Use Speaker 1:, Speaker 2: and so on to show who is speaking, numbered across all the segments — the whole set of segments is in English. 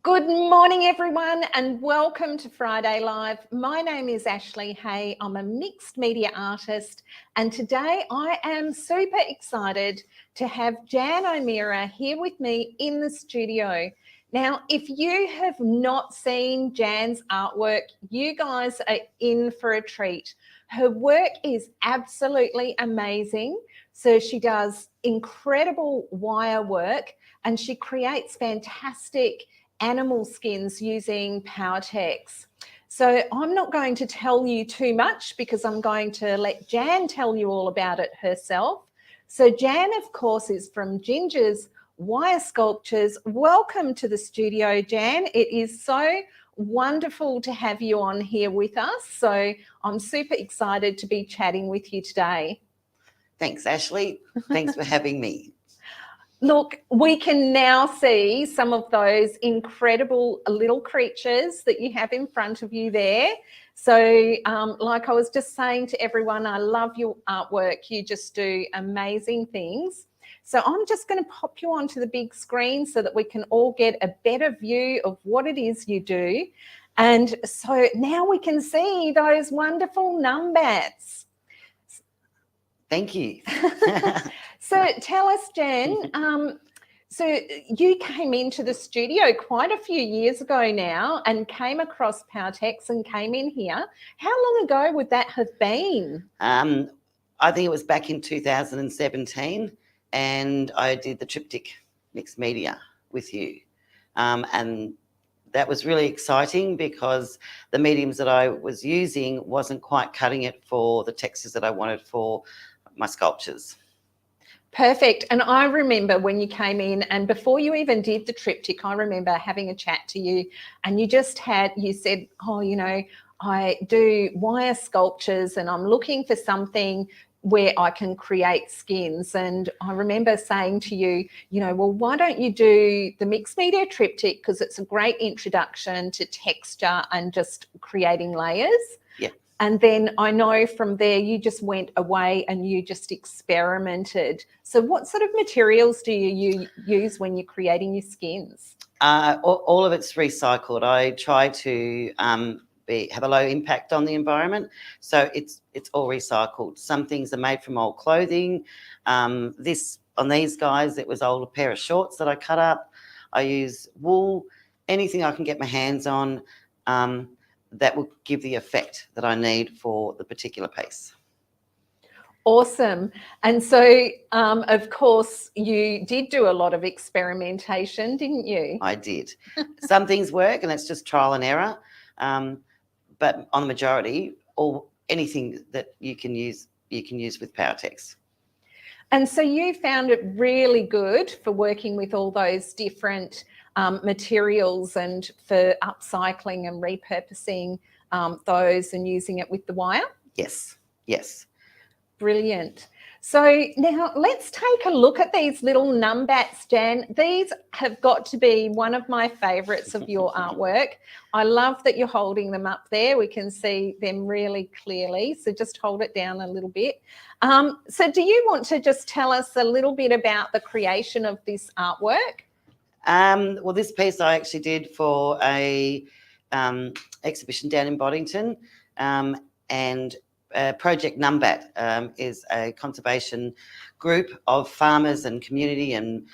Speaker 1: Good morning, everyone, and welcome to Friday Live. My name is Ashley Hay. I'm a mixed media artist, and today I am super excited to have Jan O'Meara here with me in the studio. Now, if you have not seen Jan's artwork, you guys are in for a treat. Her work is absolutely amazing. So she does incredible wire work and she creates fantastic animal skins using Powertex. So I'm not going to tell you too much because I'm going to let Jan tell you all about it herself. So Jan, of course, is from Ginge's Wire Sculptures. Welcome to the studio, Jan. It is so wonderful to have you on here with us. So I'm super excited to be chatting with you today.
Speaker 2: Thanks, Ashley. Thanks for having me.
Speaker 1: Look, we can now see some of those incredible little creatures that you have in front of you there. So like I was just saying to everyone, I love your artwork. You just do amazing things. So I'm just going to pop you onto the big screen so that we can all get a better view of what it is you do. And so now we can see those wonderful numbats.
Speaker 2: Thank you.
Speaker 1: So tell us, Jan, so you came into the studio quite a few years ago now and came across Powertex and came in here. How long ago would that have been?
Speaker 2: I think it was back in 2017 and I did the triptych mixed media with you. And that was really exciting because the mediums that I was using wasn't quite cutting it for the textures that I wanted for my sculptures.
Speaker 1: Perfect. And I remember when you came in and before you even did the triptych, I remember having a chat to you and you said, oh, you know, I do wire sculptures and I'm looking for something where I can create skins. And I remember saying to you, you know, well, why don't you do the mixed media triptych because it's a great introduction to texture and just creating layers.
Speaker 2: Yeah.
Speaker 1: And then I know from there you just went away and you just experimented. So what sort of materials do you use when you're creating your skins?
Speaker 2: All of it's recycled. I try to have a low impact on the environment. So it's all recycled. Some things are made from old clothing. On these guys, it was old pair of shorts that I cut up. I use wool, anything I can get my hands on. That will give the effect that I need for the particular piece.
Speaker 1: Awesome. And so, of course, you did do a lot of experimentation, didn't you?
Speaker 2: I did. Some things work and it's just trial and error. But on the majority, anything that you can use with Powertex.
Speaker 1: And so you found it really good for working with all those different materials and for upcycling and repurposing those and using it with the wire?
Speaker 2: Yes, yes.
Speaker 1: Brilliant. So now let's take a look at these little numbats, Jan. These have got to be one of my favourites of your artwork. I love that you're holding them up there. We can see them really clearly. So just hold it down a little bit. So do you want to just tell us a little bit about the creation of this artwork?
Speaker 2: Well, this piece I actually did for a exhibition down in Boddington, and Project Numbat is a conservation group of farmers and community and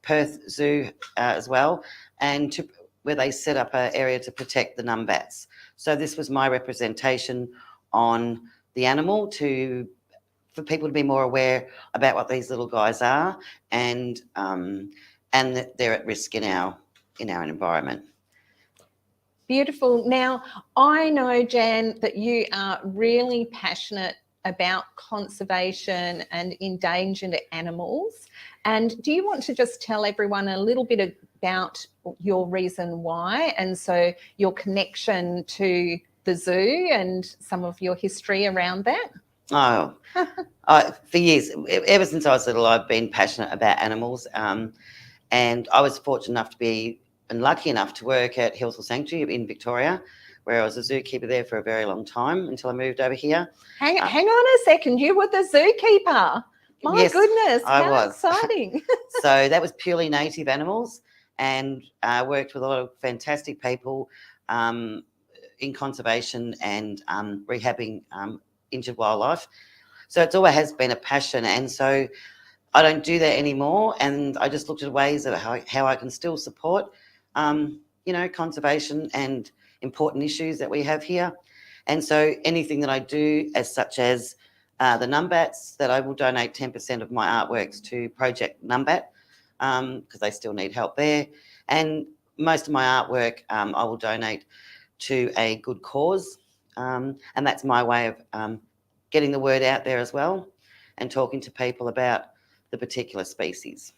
Speaker 2: Perth Zoo as well, and where they set up an area to protect the numbats. So this was my representation on the animal for people to be more aware about what these little guys are and that they're at risk in our environment.
Speaker 1: Beautiful. Now, I know, Jan, that you are really passionate about conservation and endangered animals. And do you want to just tell everyone a little bit about your reason why and so your connection to the zoo and some of your history around that?
Speaker 2: Oh, for years, ever since I was little, I've been passionate about animals. And I was fortunate enough to be and lucky enough to work at Hillsville Sanctuary in Victoria, where I was a zookeeper there for a very long time until I moved over here.
Speaker 1: Hang on a second, you were the zookeeper? My
Speaker 2: yes,
Speaker 1: goodness,
Speaker 2: I
Speaker 1: how
Speaker 2: was.
Speaker 1: exciting.
Speaker 2: So that was purely native animals, and worked with a lot of fantastic people in conservation and rehabbing injured wildlife. So it's always has been a passion, and so I don't do that anymore. And I just looked at ways of how I can still support, conservation and important issues that we have here. And so anything that I do, as such as the Numbats, that I will donate 10% of my artworks to Project Numbat, because they still need help there. And most of my artwork I will donate to a good cause. And that's my way of getting the word out there as well and talking to people about the particular species.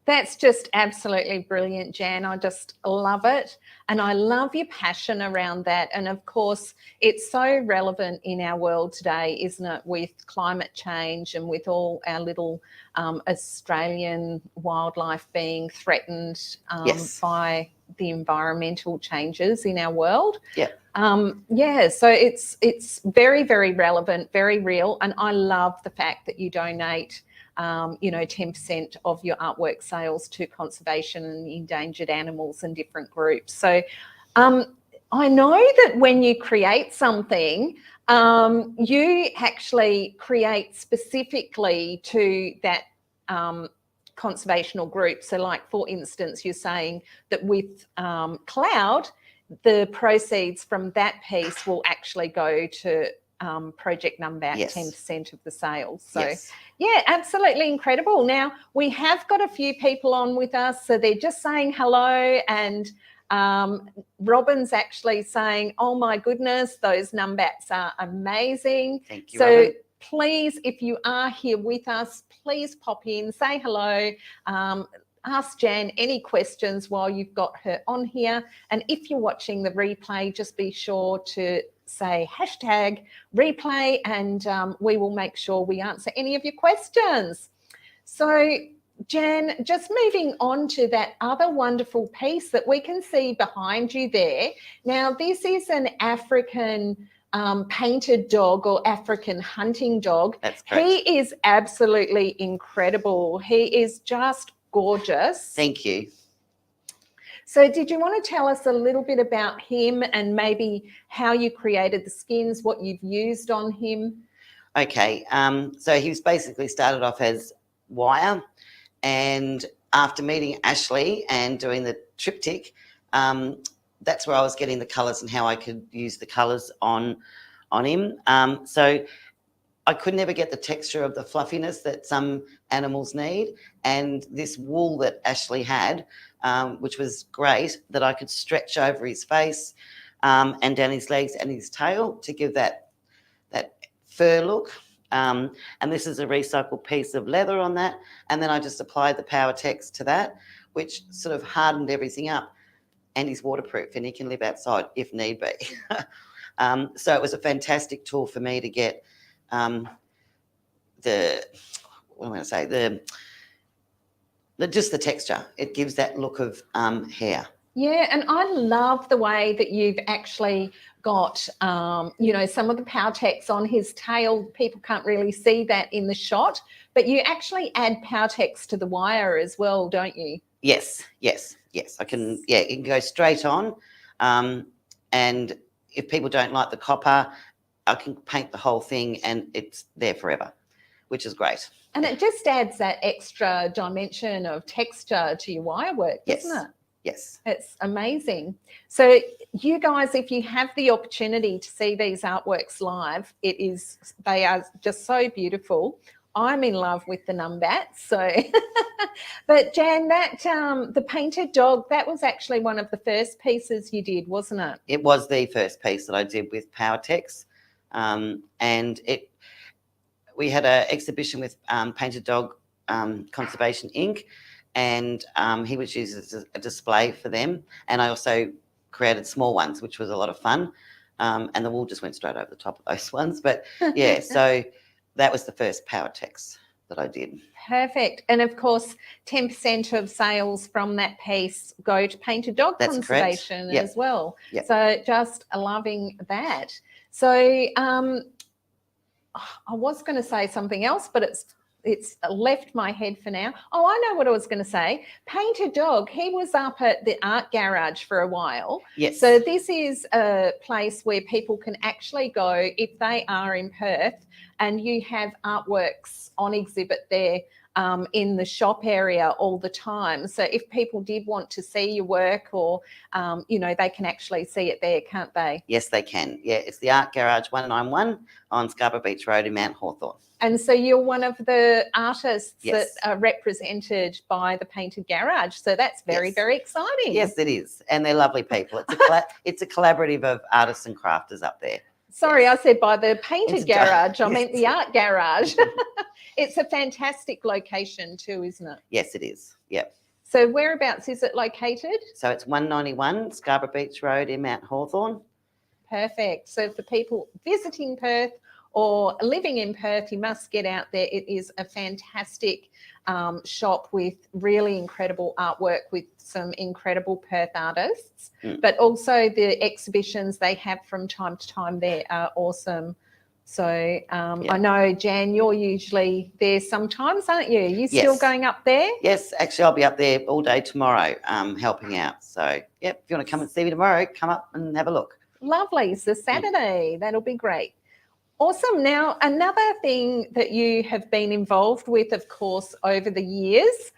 Speaker 1: That's just absolutely brilliant, Jan. I just love it. And I love your passion around that. And of course, it's so relevant in our world today, isn't it, with climate change and with all our little Australian wildlife being threatened
Speaker 2: Yes.
Speaker 1: by the environmental changes in our world.
Speaker 2: Yeah.
Speaker 1: So it's very, very relevant, very real. And I love the fact that you donate 10% of your artwork sales to conservation and endangered animals and different groups. So I know that when you create something, you actually create specifically to that conservational group. So like, for instance, you're saying that with Cloud, the proceeds from that piece will actually go to Project Numbat,
Speaker 2: Yes.
Speaker 1: 10% of the sales. So
Speaker 2: Yes.
Speaker 1: yeah, absolutely incredible. Now we have got a few people on with us, so they're just saying hello, and Robin's actually saying, oh my goodness, those Numbats are amazing.
Speaker 2: Thank you,
Speaker 1: So
Speaker 2: Robin.
Speaker 1: please, if you are here with us, please pop in, say hello, ask Jan any questions while you've got her on here. And if you're watching the replay, just be sure to say #replay, and we will make sure we answer any of your questions. So Jan, just moving on to that other wonderful piece that we can see behind you there. Now this is an African painted dog, or African hunting dog.
Speaker 2: That's correct.
Speaker 1: He is absolutely incredible. He is just gorgeous.
Speaker 2: Thank you.
Speaker 1: So did you want to tell us a little bit about him and maybe how you created the skins, what you've used on him?
Speaker 2: Okay, so he was basically started off as wire, and after meeting Ashley and doing the triptych, that's where I was getting the colours and how I could use the colours on him. So I could never get the texture of the fluffiness that some animals need, and this wool that Ashley had, which was great, that I could stretch over his face and down his legs and his tail to give that fur look. And this is a recycled piece of leather on that, and then I just applied the Powertex to that, which sort of hardened everything up, and he's waterproof and he can live outside if need be. So it was a fantastic tool for me to get just the texture. It gives that look of hair.
Speaker 1: Yeah, and I love the way that you've actually got, some of the Powertex on his tail. People can't really see that in the shot, but you actually add Powertex to the wire as well, don't you?
Speaker 2: Yes. I can, it can go straight on. And if people don't like the copper, I can paint the whole thing and it's there forever, which is great.
Speaker 1: And it just adds that extra dimension of texture to your wire work, doesn't it?
Speaker 2: Yes.
Speaker 1: It's amazing. So you guys, if you have the opportunity to see these artworks live, they are just so beautiful. I'm in love with the Numbats. So, but Jan, that the painted dog, that was actually one of the first pieces you did, wasn't it?
Speaker 2: It was the first piece that I did with Powertex, and we had an exhibition with Painted Dog Conservation Inc., and he was used as a display for them, and I also created small ones, which was a lot of fun, and the wool just went straight over the top of those ones. But yeah, so that was the first Powertex that I did.
Speaker 1: Perfect. And of course, 10% of sales from that piece go to Painted Dog
Speaker 2: That's
Speaker 1: Conservation
Speaker 2: correct. Yep.
Speaker 1: as well.
Speaker 2: Yep.
Speaker 1: So just loving that. So I was going to say something else, but it's it's left my head for now. Oh, I know what I was going to say. Painter Dog, he was up at the Art Garage for a while.
Speaker 2: Yes.
Speaker 1: So this is a place where people can actually go if they are in Perth, and you have artworks on exhibit there in the shop area all the time. So if people did want to see your work, or, you know, they can actually see it there, can't they?
Speaker 2: Yes, they can. Yeah, it's the Art Garage 191 on Scarborough Beach Road in Mount Hawthorn.
Speaker 1: And so you're one of the artists
Speaker 2: Yes.
Speaker 1: that are represented by the Painted Garage. So that's very,
Speaker 2: Yes.
Speaker 1: very exciting.
Speaker 2: Yes, it is. And they're lovely people. It's a collaborative of artists and crafters up there.
Speaker 1: Sorry,
Speaker 2: Yes.
Speaker 1: I said by the Painted Garage. I
Speaker 2: Yes.
Speaker 1: meant the Art Garage. It's a fantastic location too, isn't it?
Speaker 2: Yes, it is. Yep.
Speaker 1: So whereabouts is it located?
Speaker 2: So it's 191 Scarborough Beach Road in Mount Hawthorn.
Speaker 1: Perfect. So for people visiting Perth or living in Perth, you must get out there. It is a fantastic shop with really incredible artwork with some incredible Perth artists, but also the exhibitions they have from time to time there are awesome. So I know, Jan, you're usually there sometimes, aren't you? You still going up there?
Speaker 2: Yes, actually, I'll be up there all day tomorrow helping out. So, yep, if you want to come and see me tomorrow, come up and have a look.
Speaker 1: Lovely. So Saturday, that'll be great. Awesome. Now, another thing that you have been involved with, of course, over the years,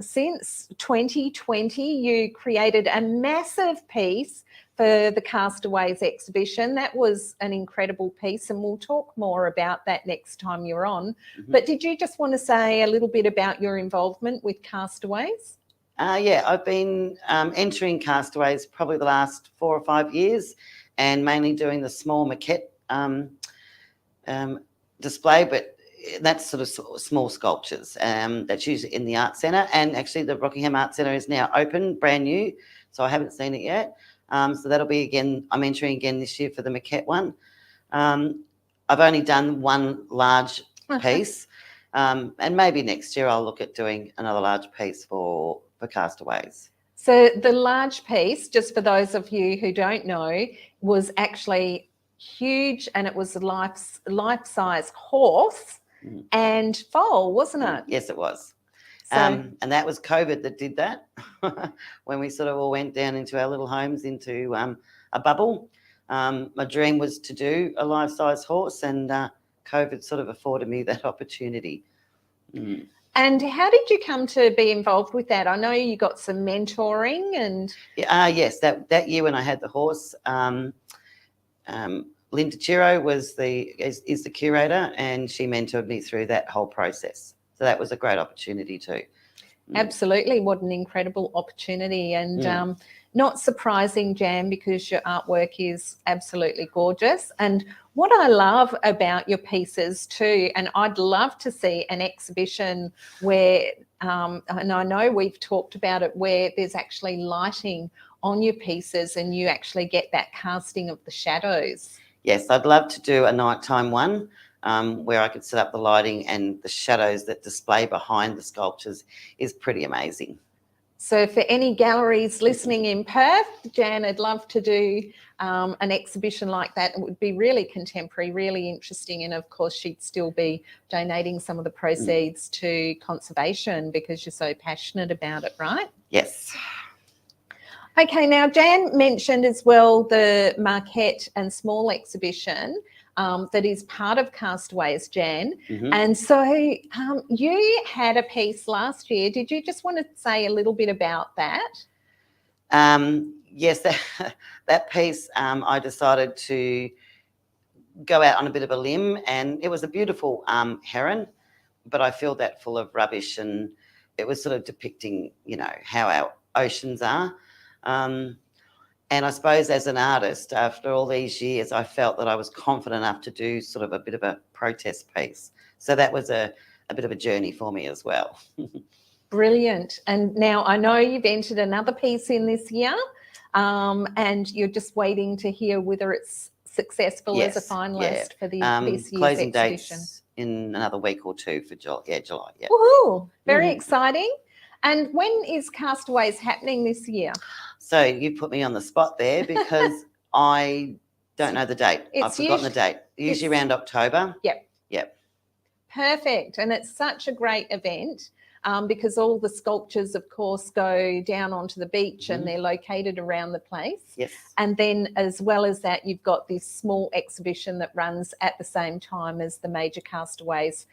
Speaker 1: since 2020, you created a massive piece for the Castaways Exhibition. That was an incredible piece, and we'll talk more about that next time you're on. But did you just want to say a little bit about your involvement with Castaways?
Speaker 2: Yeah, I've been entering Castaways probably the last 4 or 5 years, and mainly doing the small maquette display, but that's sort of small sculptures. That's usually in the Art Centre, and actually the Rockingham Art Centre is now open, brand new, so I haven't seen it yet. So that'll be again, I'm entering again this year for the maquette one. I've only done one large piece, and maybe next year I'll look at doing another large piece for Castaways.
Speaker 1: So the large piece, just for those of you who don't know, was actually huge, and it was a life-size horse and foal, wasn't it?
Speaker 2: Yes, it was.
Speaker 1: So,
Speaker 2: and that was COVID that did that when we sort of all went down into our little homes into a bubble. My dream was to do a life-size horse, and COVID sort of afforded me that opportunity.
Speaker 1: And how did you come to be involved with that? I know you got some mentoring and...
Speaker 2: yes, that year when I had the horse, Linda Chiro is the curator, and she mentored me through that whole process. So that was a great opportunity too.
Speaker 1: Absolutely. What an incredible opportunity. And not surprising, Jan, because your artwork is absolutely gorgeous. And what I love about your pieces too, and I'd love to see an exhibition where, and I know we've talked about it, where there's actually lighting on your pieces and you actually get that casting of the shadows.
Speaker 2: Yes, I'd love to do a nighttime one where I could set up the lighting, and the shadows that display behind the sculptures is pretty amazing.
Speaker 1: So for any galleries listening in Perth, Jan, I'd love to do an exhibition like that. It would be really contemporary, really interesting. And of course, she'd still be donating some of the proceeds to conservation because you're so passionate about it, right?
Speaker 2: Yes.
Speaker 1: Okay, now Jan mentioned as well the Marquette and Small exhibition that is part of Castaways, Jan. And so you had a piece last year. Did you just want to say a little bit about that?
Speaker 2: Yes, that piece, I decided to go out on a bit of a limb, and it was a beautiful heron, but I filled that full of rubbish, and it was sort of depicting, you know, how our oceans are. And I suppose as an artist, after all these years, I felt that I was confident enough to do sort of a bit of a protest piece. So that was a bit of a journey for me as well.
Speaker 1: Brilliant. And now I know you've entered another piece in this year, and you're just waiting to hear whether it's successful as a finalist for this year's
Speaker 2: closing
Speaker 1: exhibition.
Speaker 2: dates in another week or two for July. Yeah.
Speaker 1: Woohoo! Very exciting. And when is Castaways happening this year?
Speaker 2: So you put me on the spot there because I don't know the date. I've forgotten the date. Usually around October.
Speaker 1: Yep. Perfect. And it's such a great event because all the sculptures, of course, go down onto the beach and they're located around the place.
Speaker 2: Yes.
Speaker 1: And then as well as that, you've got this small exhibition that runs at the same time as the major Castaways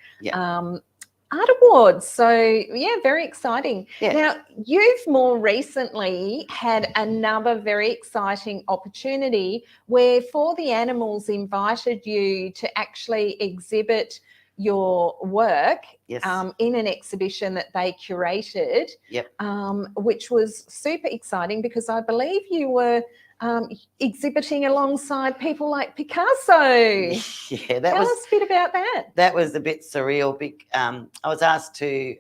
Speaker 1: Art Awards. So, yeah, very exciting.
Speaker 2: Yeah.
Speaker 1: Now, you've more recently had another very exciting opportunity where For the Animals invited you to actually exhibit your work in an exhibition that they curated, which was super exciting because I believe you were exhibiting alongside people like Picasso.
Speaker 2: Yeah,
Speaker 1: Tell us a bit about that.
Speaker 2: That was a bit surreal. I was asked to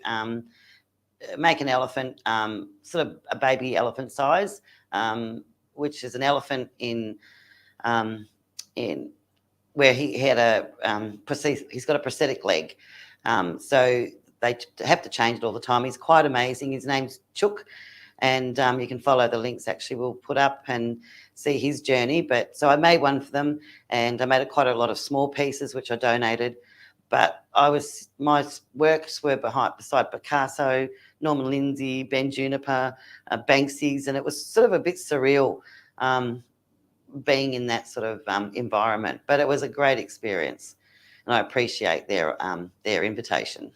Speaker 2: make an elephant, sort of a baby elephant size, which is an elephant in where he had he's got a prosthetic leg. So they have to change it all the time. He's quite amazing. His name's Chook. And you can follow the links actually we'll put up and see his journey. But so I made one for them, and I made quite a lot of small pieces which I donated. But my works were beside Picasso, Norman Lindsay, Ben Juniper, Banksy's, and it was sort of a bit surreal being in that sort of environment. But it was a great experience, and I appreciate their invitation.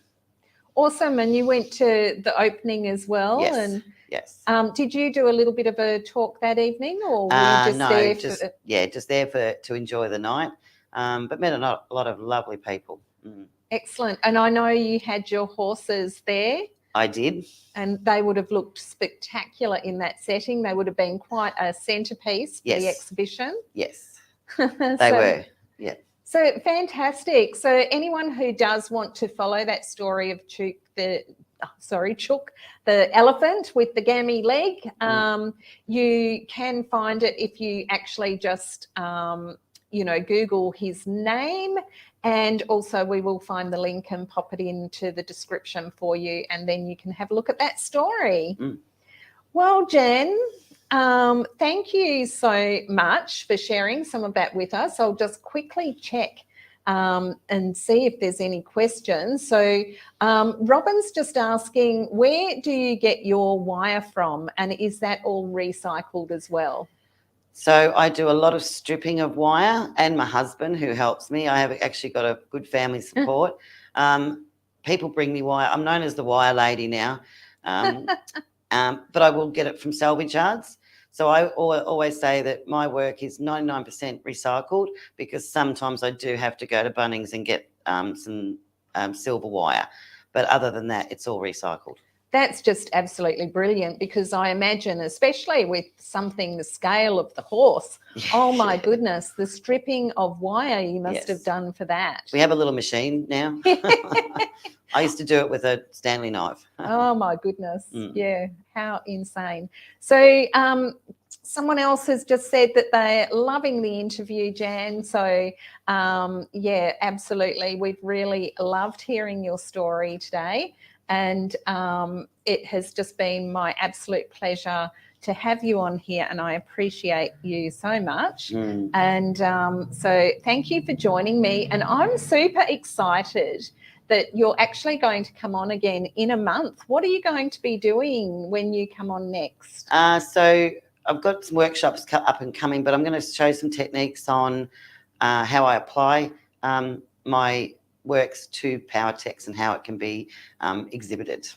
Speaker 1: Awesome. And you went to the opening as well.
Speaker 2: Yes.
Speaker 1: And
Speaker 2: yes.
Speaker 1: Did you do a little bit of a talk that evening, or were you just there?
Speaker 2: Just there to enjoy the night. But met a lot of lovely people.
Speaker 1: Excellent. And I know you had your horses there.
Speaker 2: I did.
Speaker 1: And they would have looked spectacular in that setting. They would have been quite a centrepiece for the exhibition.
Speaker 2: Yes, they were. Yeah.
Speaker 1: So fantastic. So anyone who does want to follow that story of Chook, the elephant with the gammy leg, you can find it if you actually just, Google his name, and also we will find the link and pop it into the description for you, and then you can have a look at that story. Well, Jen, thank you so much for sharing some of that with us. I'll just quickly check and see if there's any questions. So Robin's just asking, where do you get your wire from, and is that all recycled as well?
Speaker 2: So I do a lot of stripping of wire, and my husband, who helps me. I have actually got a good family support. People bring me wire. I'm known as the wire lady now, but I will get it from salvage yards. So I always say that my work is 99% recycled, because sometimes I do have to go to Bunnings and get some silver wire. But other than that, it's all recycled.
Speaker 1: That's just absolutely brilliant, because I imagine, especially with something the scale of the horse, oh my goodness, the stripping of wire you must have done for that.
Speaker 2: We have a little machine now. I used to do it with a Stanley knife.
Speaker 1: Oh my goodness. Yeah, how insane. So someone else has just said that they're loving the interview, Jan. So yeah, absolutely. We've really loved hearing your story today. And it has just been my absolute pleasure to have you on here, and I appreciate you so much. And so thank you for joining me, and I'm super excited that you're actually going to come on again in a month. What are you going to be doing when you come on next?
Speaker 2: So I've got some workshops up and coming, but I'm going to show some techniques on how I apply my works to Powertex and how it can be exhibited.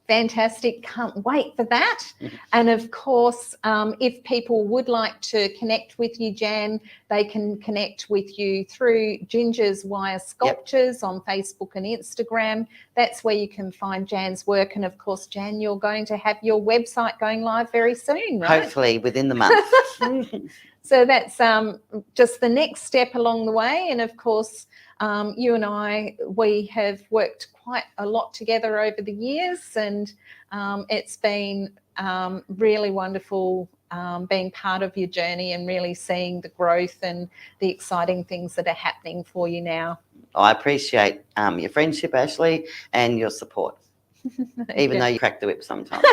Speaker 1: Fantastic. Can't wait for that. And of course, if people would like to connect with you, Jan, they can connect with you through Ginge's Wire Sculptures on Facebook and Instagram. That's where you can find Jan's work. And of course, Jan, you're going to have your website going live very soon, right?
Speaker 2: Hopefully within the month.
Speaker 1: So that's just the next step along the way. And of course, you and we have worked quite a lot together over the years, and it's been really wonderful being part of your journey and really seeing the growth and the exciting things that are happening for you now.
Speaker 2: I appreciate your friendship, Ashley, and your support, even though you crack the whip sometimes.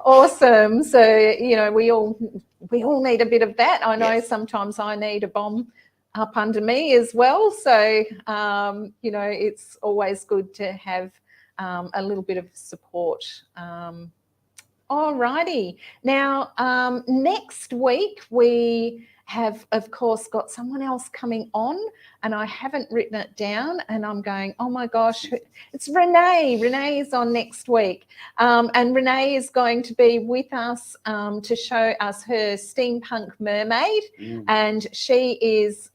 Speaker 1: Awesome. So, we all need a bit of that. I know sometimes I need a bomb up under me as well. So, you know, it's always good to have a little bit of support. Alrighty. Now, next week we have, of course, got someone else coming on, and I haven't written it down, and I'm going, oh my gosh, it's Renee. Renee is on next week, and Renee is going to be with us to show us her Steampunk Mermaid, and she is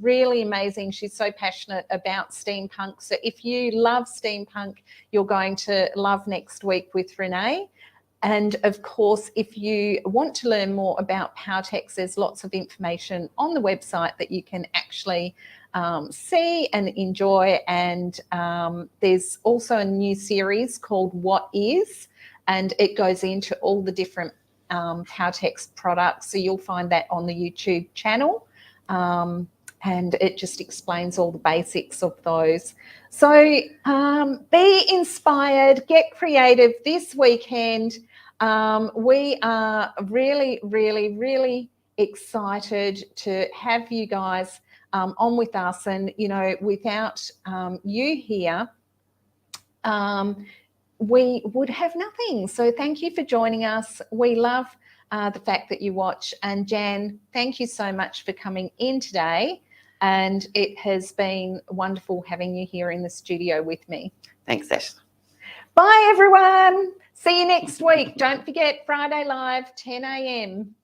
Speaker 1: really amazing. She's so passionate about steampunk. So if you love steampunk, you're going to love next week with Renee. And of course, if you want to learn more about Powertex, there's lots of information on the website that you can actually see and enjoy. And there's also a new series called What Is, and it goes into all the different Powertex products. So you'll find that on the YouTube channel. And it just explains all the basics of those. So be inspired, get creative this weekend. We are really, really, really excited to have you guys on with us. And, you know, without you here, we would have nothing. So thank you for joining us. We love the fact that you watch. And Jan, thank you so much for coming in today. And it has been wonderful having you here in the studio with me.
Speaker 2: Thanks, Ash.
Speaker 1: Bye, everyone. See you next week. Don't forget, Friday Live, 10 a.m.